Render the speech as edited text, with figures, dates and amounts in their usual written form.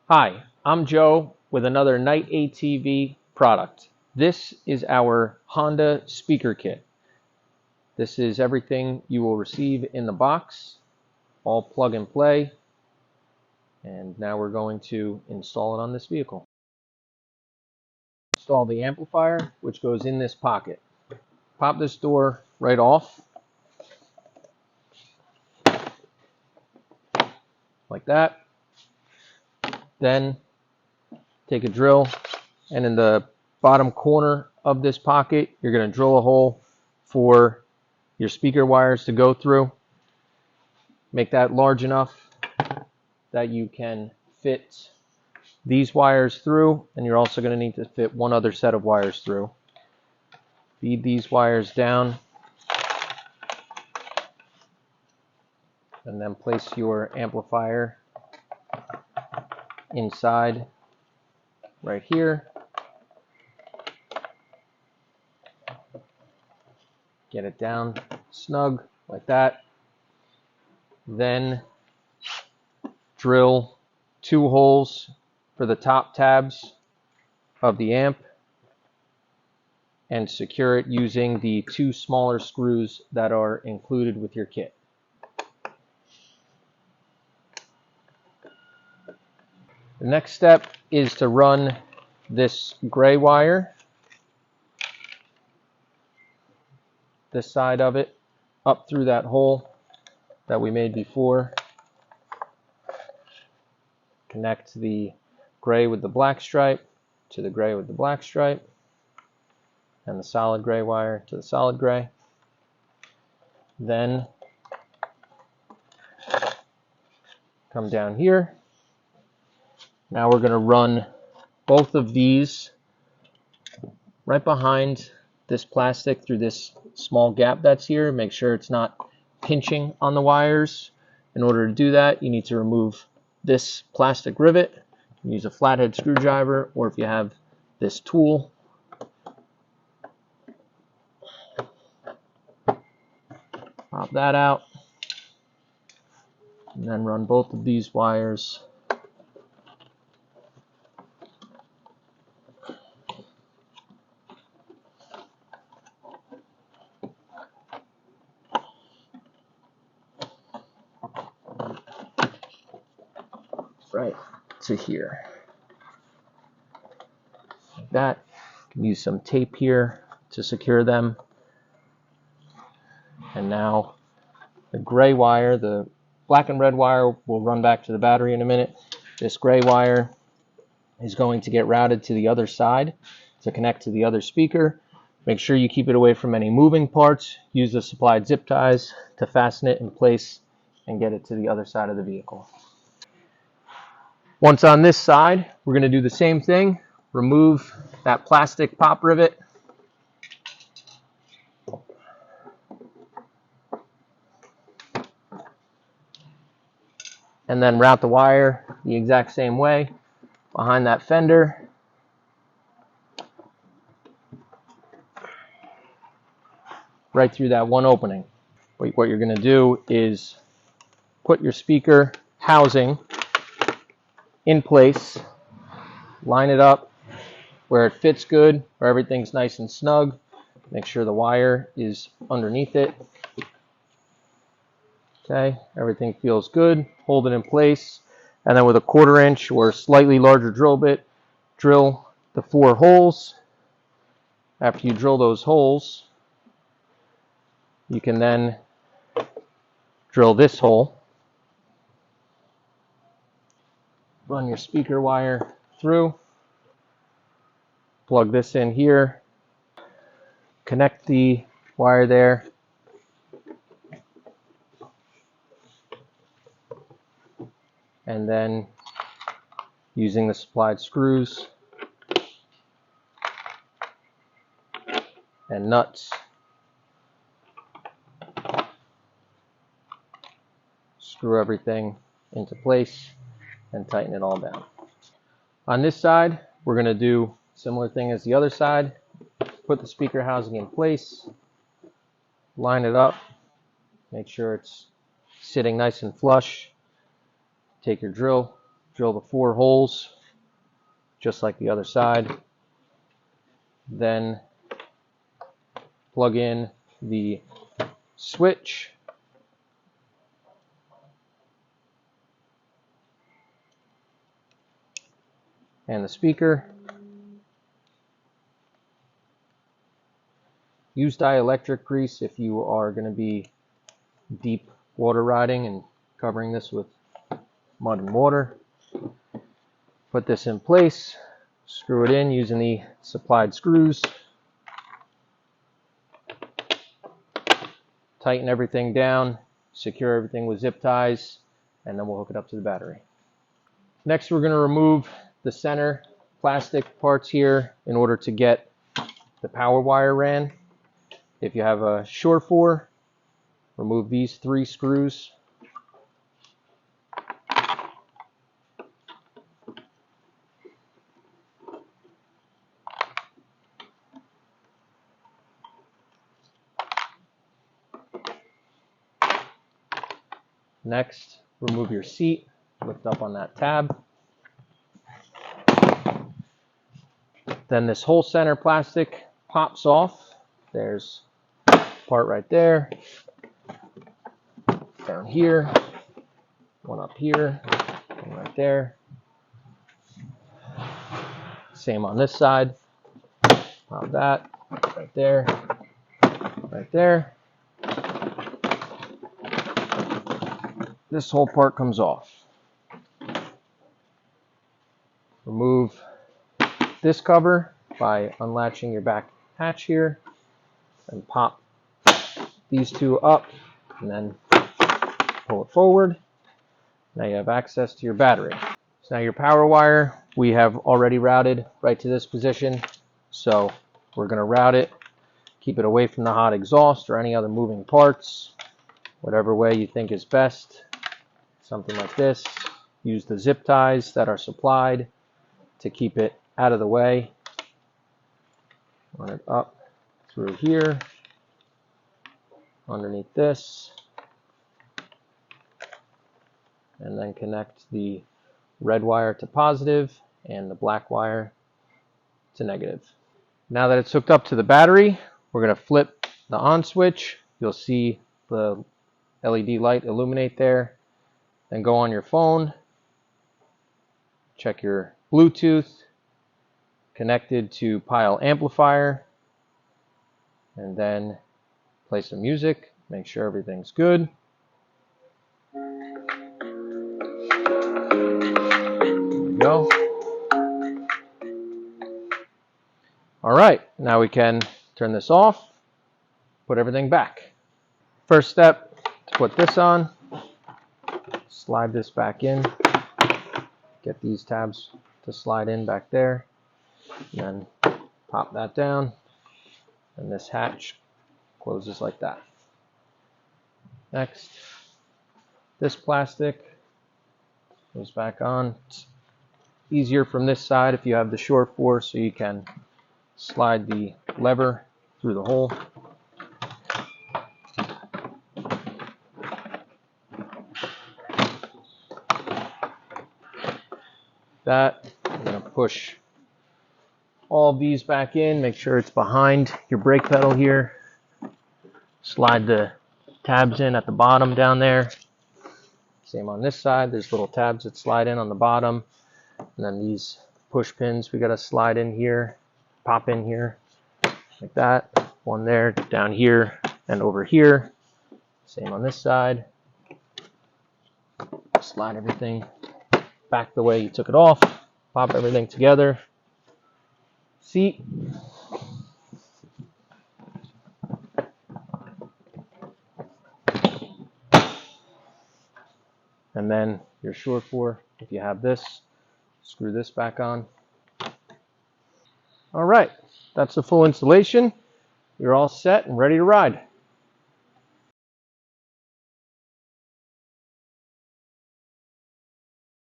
Hi, I'm Joe with another Night ATV product. This is our Honda Speaker Kit. This is everything you will receive in the box, all plug and play, and now we're going to install it on this vehicle. Install the amplifier, which goes in this pocket. Pop this door right off, like that. Then take a drill, and in the bottom corner of this pocket, you're going to drill a hole for your speaker wires to go through. Make that large enough that you can fit these wires through, and you're also going to need to fit one other set of wires through. Feed these wires down, and then place your amplifier inside right here. Get it down snug like that. Then drill 2 holes for the top tabs of the amp and secure it using the 2 smaller screws that are included with your kit. The next step is to run this gray wire, this side of it, up through that hole that we made before. Connect the gray with the black stripe to the gray with the black stripe, and the solid gray wire to the solid gray. Then come down here. Now we're going to run both of these right behind this plastic through this small gap that's here. Make sure it's not pinching on the wires. In order to do that, you need to remove this plastic rivet. Use a flathead screwdriver, or if you have this tool, pop that out, and then run both of these wires right to here. Like that. You can use some tape here to secure them. And now the gray wire, the black and red wire, will run back to the battery in a minute. This gray wire is going to get routed to the other side to connect to the other speaker. Make sure you keep it away from any moving parts. Use the supplied zip ties to fasten it in place and get it to the other side of the vehicle. Once on this side, we're going to do the same thing. Remove that plastic pop rivet. And then route the wire the exact same way behind that fender. Right through that one opening. But what you're going to do is put your speaker housing in place, line it up where it fits good, where everything's nice and snug. Make sure the wire is underneath it. Okay, everything feels good. Hold it in place, and then with a 1/4 inch or slightly larger drill bit, drill the 4 holes. After you drill those holes, you can then drill this hole. Run your speaker wire through. Plug this in here. Connect the wire there. And then using the supplied screws and nuts, screw everything into place and tighten it all down. On this side, we're going to do a similar thing as the other side. Put the speaker housing in place, line it up, make sure it's sitting nice and flush. Take your drill, drill the 4 holes just like the other side. Then plug in the switch and the speaker. Use dielectric grease if you are going to be deep water riding and covering this with mud and water. Put this in place, screw it in using the supplied screws. Tighten everything down, secure everything with zip ties, and then we'll hook it up to the battery. Next, we're going to remove the center plastic parts here in order to get the power wire ran. If you have a short 4, remove these 3 screws. Next, remove your seat, lift up on that tab. Then this whole center plastic pops off. There's part right there, down here, one up here, one right there. Same on this side. Pop that, right there, right there. This whole part comes off. Remove this cover by unlatching your back hatch here and pop these 2 up and then pull it forward. Now you have access to your battery. So now your power wire we have already routed right to this position, so we're going to route it, keep it away from the hot exhaust or any other moving parts, whatever way you think is best. Something like this. Use the zip ties that are supplied to keep it out of the way. Run it up through here, underneath this, and then connect the red wire to positive and the black wire to negative. Now that it's hooked up to the battery, we're going to flip the on switch. You'll see the LED light illuminate there. Then go on your phone, check your Bluetooth, connected to pile amplifier, and then play some music, make sure everything's good. There we go. Alright, now we can turn this off, put everything back. First step, to put this on. Slide this back in, get these tabs to slide in back there, and then pop that down, and this hatch closes like that. Next, this plastic goes back on. It's easier from this side if you have the short 4, so you can slide the lever through the hole. That, I'm going to push all of these back in, make sure it's behind your brake pedal here. Slide the tabs in at the bottom down there. Same on this side, there's little tabs that slide in on the bottom. And then these push pins we got to slide in here, pop in here, like that. One there, down here, and over here. Same on this side. Slide everything back the way you took it off, pop everything together. Seat. And then your short 4, if you have this, screw this back on. All right, that's the full installation. You're all set and ready to ride.